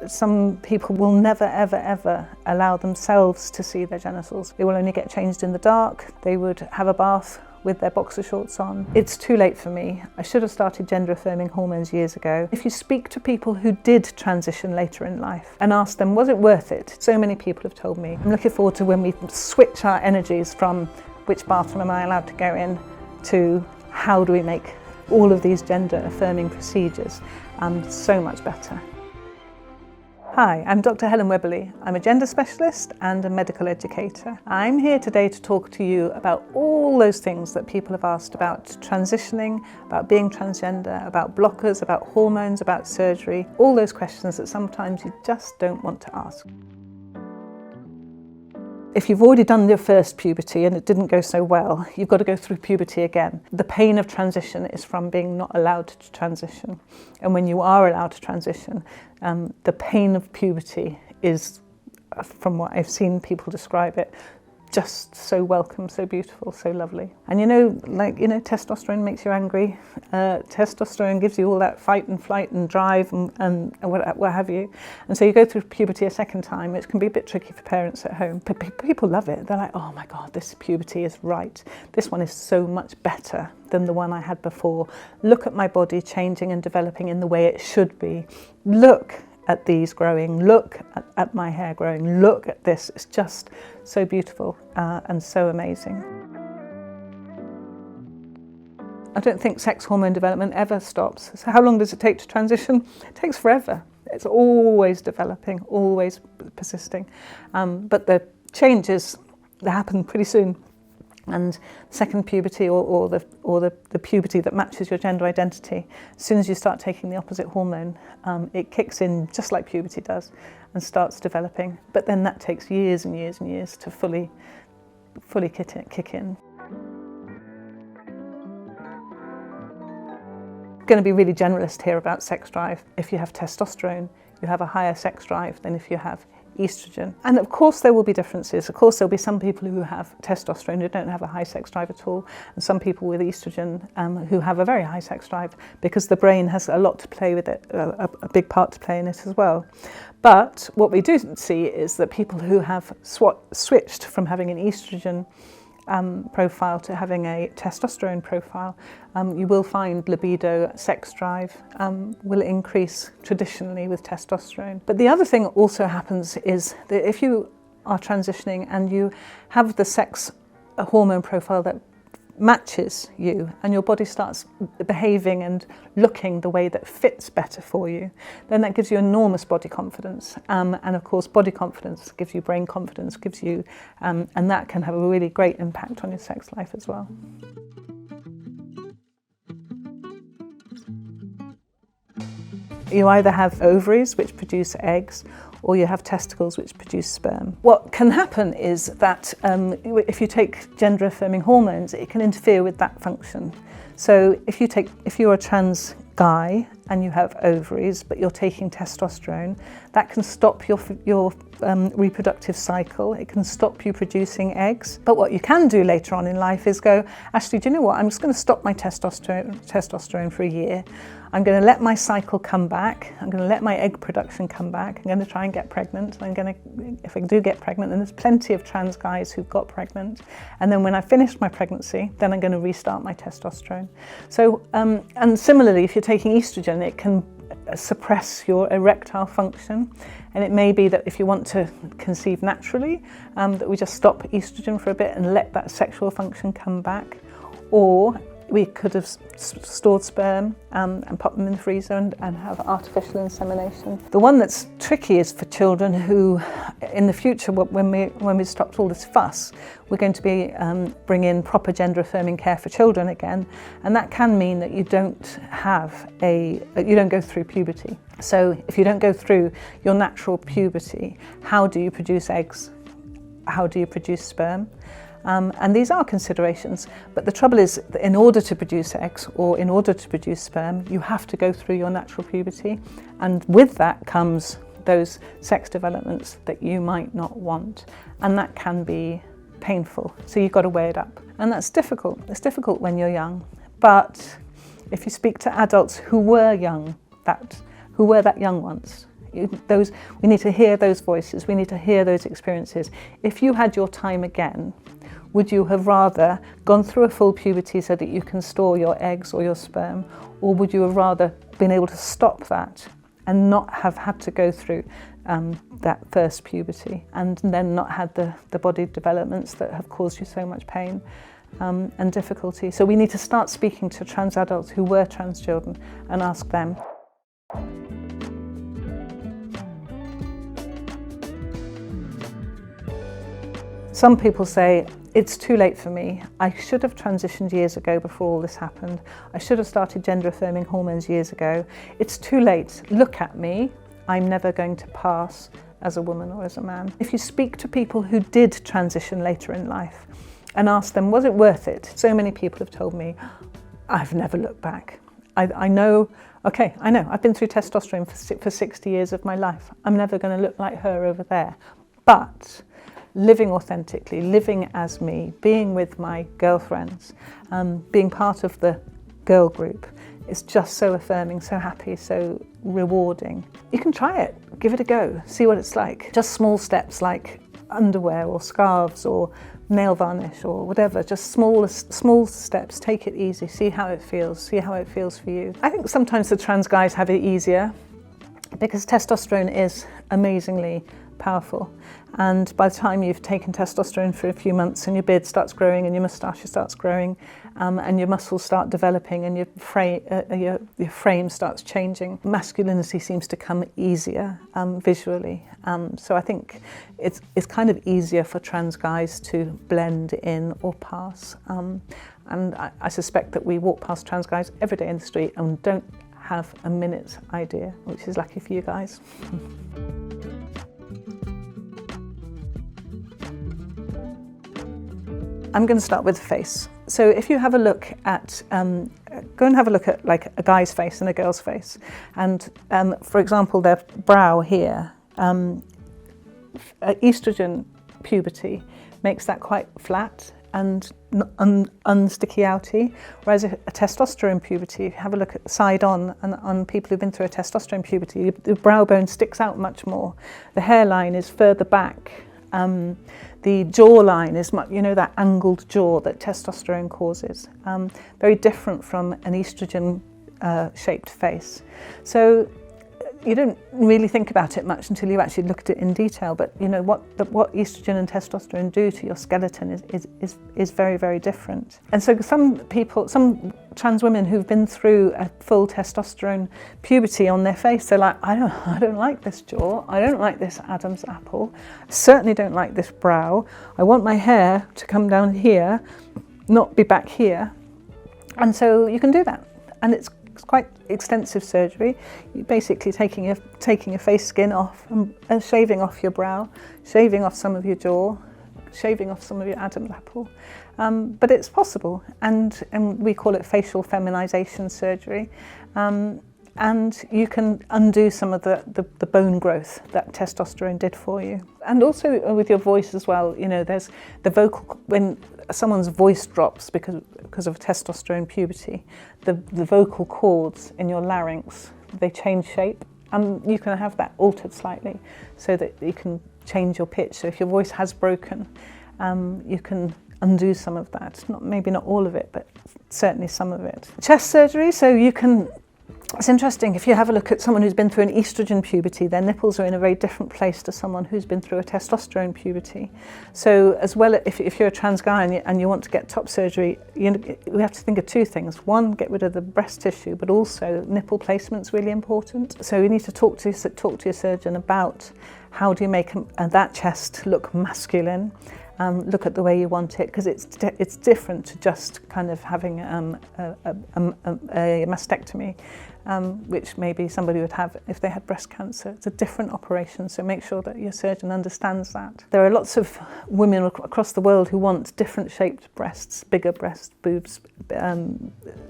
some people will never, ever, ever allow themselves to see their genitals. They will only get changed in the dark. They would have a bath with their boxer shorts on. It's too late for me. I should have started gender affirming hormones years ago. If you speak to people who did transition later in life and ask them, was it worth it? So many people have told me. I'm looking forward to when we switch our energies from which bathroom am I allowed to go in to how do we make all of these gender affirming procedures so much better. Hi, I'm Dr. Helen Webberley. I'm a gender specialist and a medical educator. I'm here today to talk to you about all those things that people have asked about transitioning, about being transgender, about blockers, about hormones, about surgery, all those questions that sometimes you just don't want to ask. If you've already done your first puberty and it didn't go so well, you've got to go through puberty again. The pain of transition is from being not allowed to transition. And when you are allowed to transition, the pain of puberty is, from what I've seen people describe it, just so welcome, so beautiful, so lovely. And testosterone makes you angry. Testosterone gives you all that fight and flight and drive and what have you. And so you go through puberty a second time. It can be a bit tricky for parents at home, but people love it. They're like, oh my God, this puberty is right. This one is so much better than the one I had before. Look at my body changing and developing in the way it should be. Look at these growing, look at my hair growing, look at this. It's just so beautiful and so amazing. I don't think sex hormone development ever stops. So how long does it take to transition? It takes forever. It's always developing, always persisting. But the changes, they happen pretty soon. And second puberty or the puberty that matches your gender identity, as soon as you start taking the opposite hormone, it kicks in just like puberty does and starts developing. But then that takes years and years and years to fully kick in. I'm going to be really generalist here about sex drive. If you have testosterone, you have a higher sex drive than if you have estrogen. And of course there will be differences. Of course there'll be some people who have testosterone who don't have a high sex drive at all, and some people with estrogen who have a very high sex drive, because the brain has a lot to play with it, a big part to play in it as well. But what we do see is that people who have switched from having an estrogen profile to having a testosterone profile, you will find libido, sex drive will increase traditionally with testosterone. But the other thing also happens is that if you are transitioning and you have the sex hormone profile that matches you and your body starts behaving and looking the way that fits better for you, then that gives you enormous body confidence. And of course body confidence gives you brain confidence, gives you, and that can have a really great impact on your sex life as well. You either have ovaries which produce eggs, or you have testicles which produce sperm. What can happen is that if you take gender affirming hormones, it can interfere with that function. So if you're a trans guy and you have ovaries but you're taking testosterone, that can stop your reproductive cycle. It can stop you producing eggs. But what you can do later on in life is go, actually, do you know what? I'm just going to stop my testosterone for a year. I'm going to let my cycle come back. I'm going to let my egg production come back. I'm going to try and get pregnant. If I do get pregnant, and there's plenty of trans guys who've got pregnant, and then when I finish my pregnancy, then I'm going to restart my testosterone. So, and similarly, if you're taking estrogen, it can suppress your erectile function. And it may be that if you want to conceive naturally, that we just stop estrogen for a bit and let that sexual function come back. Or we could have stored sperm and pop them in the freezer and have artificial insemination. The one that's tricky is for children who, in the future, when we stopped all this fuss, we're going to be bring in proper gender affirming care for children again, and that can mean that you don't go through puberty. So if you don't go through your natural puberty, how do you produce eggs? How do you produce sperm? And these are considerations, but the trouble is that in order to produce eggs or in order to produce sperm, you have to go through your natural puberty, and with that comes those sex developments that you might not want, and that can be painful. So you've got to weigh it up, and that's difficult. It's difficult when you're young, but if you speak to adults who were young, that young once, We need to hear those voices, we need to hear those experiences. If you had your time again, would you have rather gone through a full puberty so that you can store your eggs or your sperm, or would you have rather been able to stop that and not have had to go through that first puberty and then not had the body developments that have caused you so much pain and difficulty? So we need to start speaking to trans adults who were trans children and ask them. Some people say, it's too late for me. I should have transitioned years ago before all this happened. I should have started gender affirming hormones years ago. It's too late. Look at me. I'm never going to pass as a woman or as a man. If you speak to people who did transition later in life and ask them, was it worth it? So many people have told me, I've never looked back. I know, I've been through testosterone for 60 years of my life. I'm never going to look like her over there. But living authentically, living as me, being with my girlfriends, being part of the girl group is just so affirming, so happy, so rewarding. You can try it, give it a go, see what it's like. Just small steps like underwear or scarves or nail varnish or whatever, just small steps, take it easy, see how it feels for you. I think sometimes the trans guys have it easier because testosterone is amazingly powerful, and by the time you've taken testosterone for a few months and your beard starts growing and your moustache starts growing and your muscles start developing and your frame starts changing, masculinity seems to come easier visually. So I think it's kind of easier for trans guys to blend in or pass. And I suspect that we walk past trans guys every day in the street and don't have a minute's idea, which is lucky for you guys. I'm going to start with the face. So if you have a look at, go and have a look at like a guy's face and a girl's face. And for example, their brow here, estrogen puberty makes that quite flat and unsticky outy, whereas a testosterone puberty, if you have a look at side on people who've been through a testosterone puberty, the brow bone sticks out much more. The hairline is further back. The jawline is much, that angled jaw that testosterone causes. Very different from an estrogen shaped face. So you don't really think about it much until you actually look at it in detail, but what estrogen and testosterone do to your skeleton is very, very different. And so some trans women who've been through a full testosterone puberty on their face, they're like, I don't like this jaw, I don't like this Adam's apple, I certainly don't like this brow, I want my hair to come down here, not be back here. And so you can do that, and it's quite extensive surgery. You're basically taking your face skin off and shaving off your brow, shaving off some of your jaw, shaving off some of your Adam's apple. But it's possible, and we call it facial feminization surgery. And you can undo some of the bone growth that testosterone did for you. And also with your voice as well, there's the vocal, when someone's voice drops because of testosterone puberty, the vocal cords in your larynx, they change shape, and you can have that altered slightly so that you can change your pitch. So if your voice has broken, you can undo some of that. Maybe not all of it, but certainly some of it. Chest surgery, so you can, it's interesting, if you have a look at someone who's been through an estrogen puberty, their nipples are in a very different place to someone who's been through a testosterone puberty. So as well, if you're a trans guy and you want to get top surgery, we have to think of two things. One, get rid of the breast tissue, but also nipple placement's really important. So you need to talk to your surgeon about how do you make that chest look masculine. Look at the way you want it, because it's different to just kind of having a mastectomy, which maybe somebody would have if they had breast cancer. It's a different operation, so make sure that your surgeon understands that. There are lots of women across the world who want different shaped breasts, bigger breasts, boobs,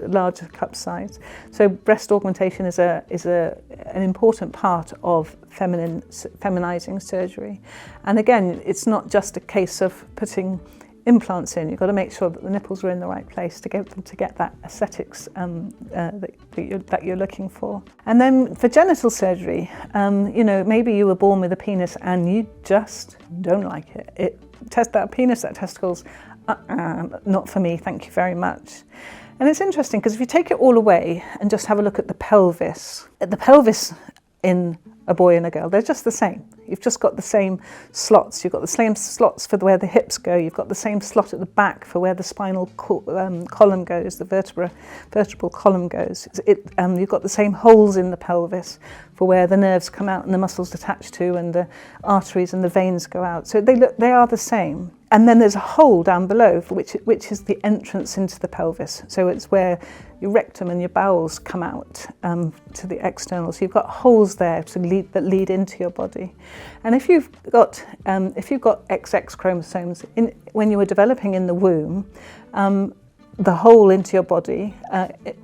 larger cup size. So breast augmentation is an important part of feminizing surgery. And again, it's not just a case of putting implants in, you've got to make sure that the nipples are in the right place to get them to get that aesthetics that you're looking for. And then for genital surgery, you know, maybe you were born with a penis and you just don't like it. That penis, that testicles, not for me, thank you very much. And it's interesting because if you take it all away and just have a look at the pelvis in a boy and a girl, they're just the same. You've just got the same slots. You've got the same slots for where the hips go. You've got the same slot at the back for where the spinal column goes, the vertebral column goes. You've got the same holes in the pelvis for where the nerves come out and the muscles attach to, and the arteries and the veins go out. So they are the same. And then there's a hole down below, which is the entrance into the pelvis. So it's where your rectum and your bowels come out to the external. So you've got holes there that lead into your body. And if you've got XX chromosomes when you were developing in the womb, the hole into your body,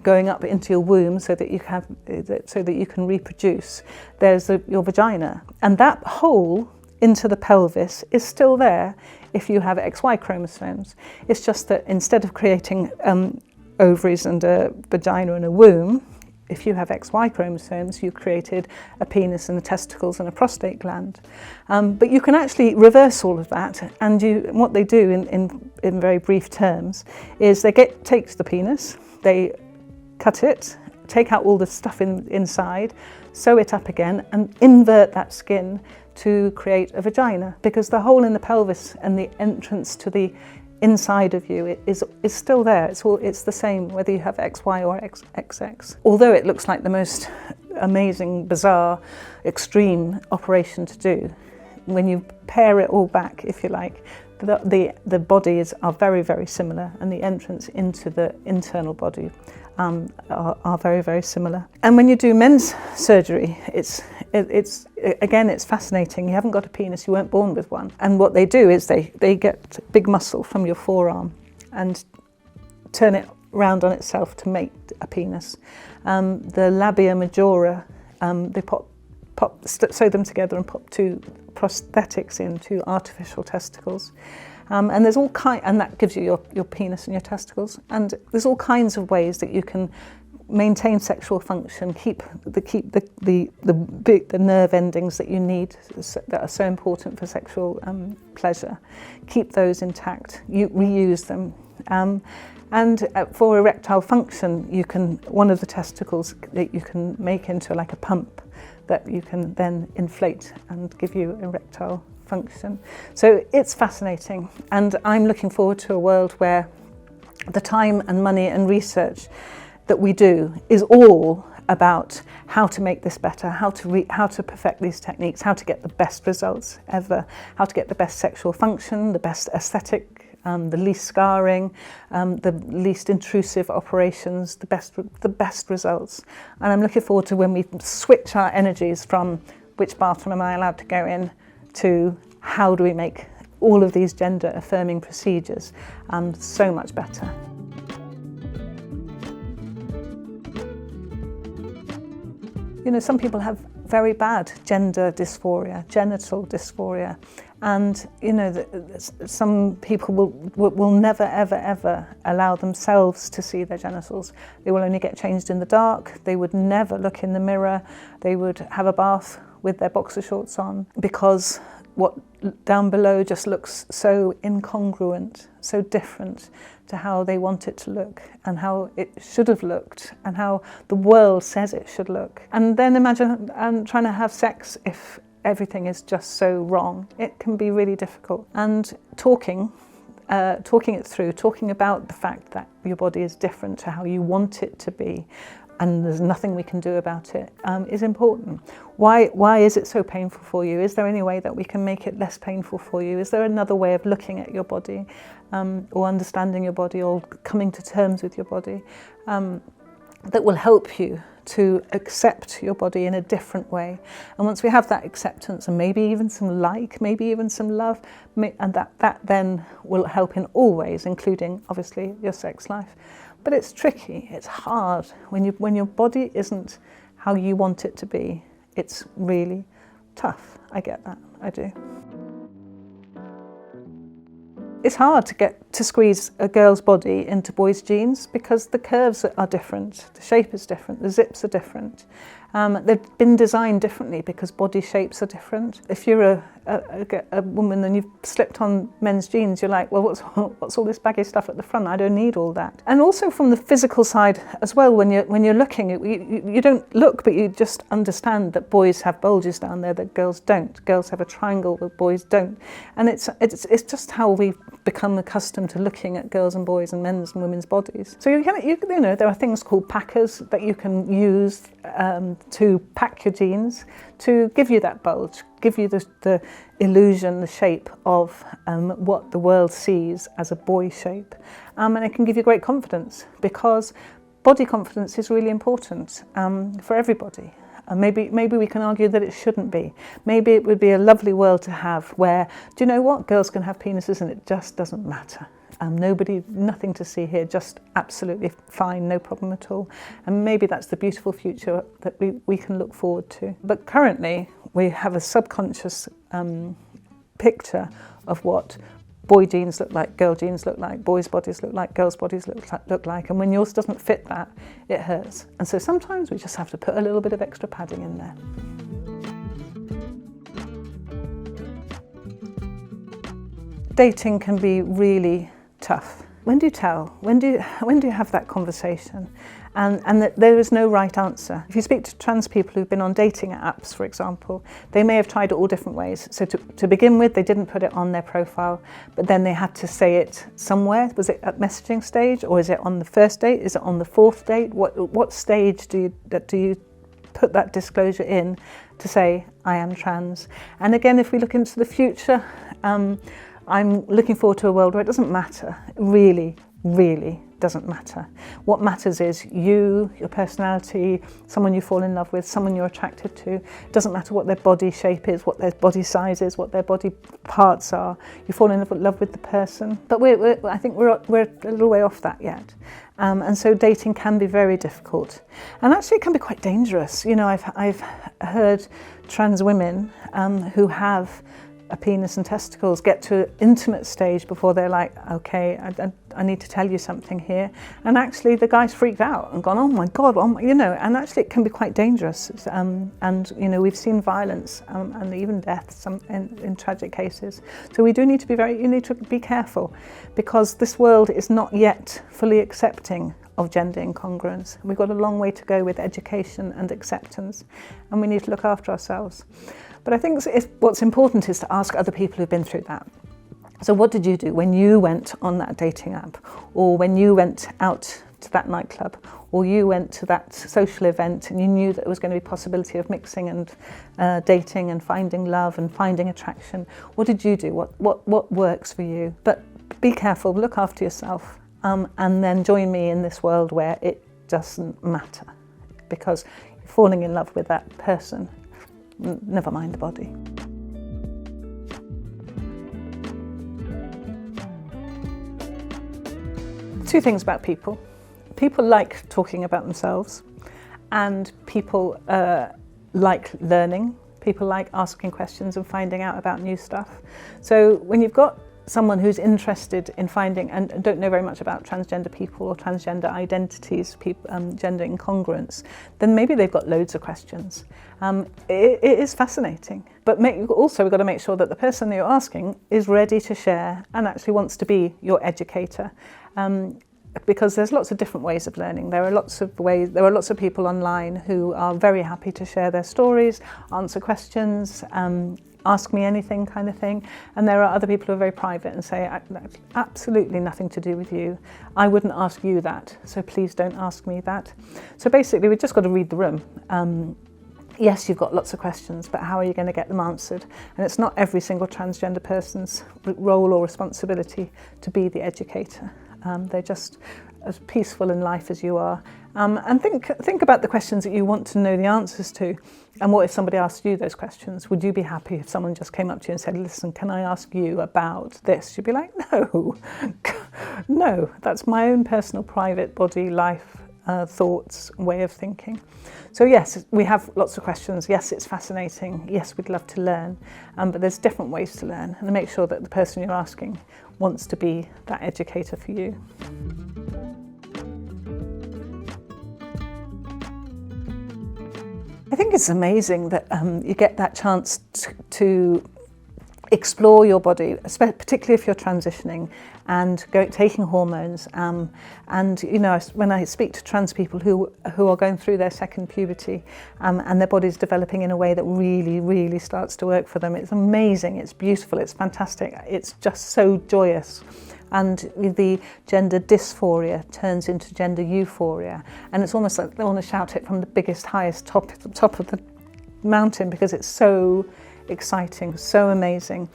going up into your womb so that you can reproduce, there's your vagina, and that hole into the pelvis is still there if you have XY chromosomes. It's just that instead of creating ovaries and a vagina and a womb, if you have XY chromosomes, you created a penis and the testicles and a prostate gland. But you can actually reverse all of that, and what they do in very brief terms is they take the penis, they cut it, take out all the stuff inside, sew it up again and invert that skin to create a vagina, because the hole in the pelvis and the entrance to the inside of you is still there. It's the same whether you have XY or XX. Although it looks like the most amazing, bizarre, extreme operation to do, when you pare it all back, if you like, the bodies are very, very similar, and the entrance into the internal body are very, very similar. And when you do men's surgery, it's fascinating. You haven't got a penis, you weren't born with one. And what they do is they get big muscle from your forearm and turn it round on itself to make a penis. The labia majora, they sew them together and pop two prosthetics in, two artificial testicles. And there's all and that gives you your penis and your testicles. And there's all kinds of ways that you can maintain sexual function, keep the nerve endings that you need, that are so important for sexual pleasure, keep those intact. You reuse them. And for erectile function, one of the testicles that you can make into like a pump that you can then inflate and give you erectile function. So it's fascinating, and I'm looking forward to a world where the time and money and research that we do is all about how to make this better, how to perfect these techniques, how to get the best results ever, how to get the best sexual function, the best aesthetic, the least scarring, the least intrusive operations, the best results. And I'm looking forward to when we switch our energies from which bathroom am I allowed to go in to how do we make all of these gender affirming procedures so much better. You know, some people have very bad gender dysphoria, genital dysphoria, and you know, some people will never ever allow themselves to see their genitals. They will only get changed in the dark. They would never look in the mirror. They would have a bath with their boxer shorts on, because what down below just looks so incongruent, so different to how they want it to look and how it should have looked and how the world says it should look. And then imagine trying to have sex if everything is just so wrong. It can be really difficult. And talking it through, talking about the fact that your body is different to how you want it to be, and there's nothing we can do about it, is important. Why is it so painful for you? Is there any way that we can make it less painful for you? Is there another way of looking at your body, or understanding your body, or coming to terms with your body, that will help you to accept your body in a different way? And once we have that acceptance, and maybe even some maybe even some love, and that then will help in all ways, including obviously your sex life. But it's tricky, it's hard. When your body isn't how you want it to be, it's really tough. I get that, I do. It's hard to get to squeeze a girl's body into boys' jeans because the curves are different, the shape is different, the zips are different. They've been designed differently because body shapes are different. If you're a woman and you've slipped on men's jeans, you're like, well, what's all this baggy stuff at the front? I don't need all that. And also from the physical side as well, when you're looking, you don't look, but you just understand that boys have bulges down there that girls don't. Girls have a triangle that boys don't. And it's just how we've become accustomed to looking at girls and boys and men's and women's bodies. So you know, there are things called packers that you can use to pack your jeans to give you that bulge, give you the illusion, the shape of what the world sees as a boy shape. And it can give you great confidence, because body confidence is really important for everybody. Maybe we can argue that it shouldn't be. Maybe it would be a lovely world to have where, do you know what, girls can have penises and it just doesn't matter. Nothing to see here, just absolutely fine, no problem at all. And maybe that's the beautiful future that we can look forward to. But currently, we have a subconscious picture of what boy jeans look like, girl jeans look like, boys' bodies look like, girls' bodies look like. And when yours doesn't fit that, it hurts. And so sometimes we just have to put a little bit of extra padding in there. Dating can be really tough. When do you tell? When do you have that conversation? And that there is no right answer. If you speak to trans people who've been on dating apps, for example, they may have tried it all different ways. So to begin with, they didn't put it on their profile, but then they had to say it somewhere. Was it at messaging stage, or is it on the first date? Is it on the fourth date? What stage do you put that disclosure in to say, I am trans? And again, if we look into the future, I'm looking forward to a world where it doesn't matter. It really, really doesn't matter. What matters is you, your personality, someone you fall in love with, someone you're attracted to. It doesn't matter what their body shape is, what their body size is, what their body parts are. You fall in love with the person. But I think we're a little way off that yet. And so dating can be very difficult. And actually it can be quite dangerous. You know, I've heard trans women who have a penis and testicles get to an intimate stage before they're like, okay, I need to tell you something here. And actually the guy's freaked out and gone, oh my God, you know, and actually it can be quite dangerous. And, you know, we've seen violence and even death in tragic cases. So we do need to you need to be careful, because this world is not yet fully accepting of gender incongruence. We've got a long way to go with education and acceptance, and we need to look after ourselves. But I think what's important is to ask other people who've been through that. So what did you do when you went on that dating app, or when you went out to that nightclub, or you went to that social event and you knew that there was going to be possibility of mixing and dating and finding love and finding attraction? What did you do? What works for you? But be careful, look after yourself, and then join me in this world where it doesn't matter, because you're falling in love with that person. Never mind the body. Two things about people. People like talking about themselves, and people like learning. People like asking questions and finding out about new stuff. So when you've got someone who's interested in finding and don't know very much about transgender people or transgender identities, gender incongruence, then maybe they've got loads of questions. It is fascinating, but we've got to make sure that the person that you're asking is ready to share and actually wants to be your educator. Because there's lots of different ways of learning. There are lots of people online who are very happy to share their stories, answer questions, ask me anything kind of thing. And there are other people who are very private and say, absolutely nothing to do with you. I wouldn't ask you that, so please don't ask me that. So basically, we've just got to read the room. Yes, you've got lots of questions, but how are you going to get them answered? And it's not every single transgender person's role or responsibility to be the educator. They're just as peaceful in life as you are. And think about the questions that you want to know the answers to. And what if somebody asked you those questions? Would you be happy if someone just came up to you and said, listen, can I ask you about this? You'd be like, no, no, that's my own personal private body life thoughts, way of thinking. So yes, we have lots of questions. Yes, it's fascinating. Yes, we'd love to learn, but there's different ways to learn, and make sure that the person you're asking wants to be that educator for you. I think it's amazing that you get that chance to explore your body, particularly if you're transitioning and taking hormones. And you know, when I speak to trans people who are going through their second puberty, and their body's developing in a way that really starts to work for them, it's amazing, it's beautiful, it's fantastic, it's just so joyous. And the gender dysphoria turns into gender euphoria, and it's almost like they want to shout it from the biggest, highest top of the mountain, because it's so exciting, so amazing.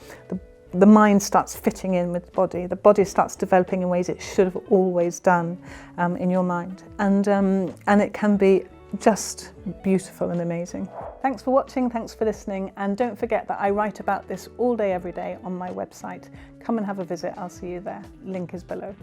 The mind starts fitting in with the body starts developing in ways it should have always done in your mind, and it can be just beautiful and amazing. Thanks for watching, thanks for listening, and don't forget that I write about this all day, every day on my website. Come and have a visit, I'll see you there. Link is below.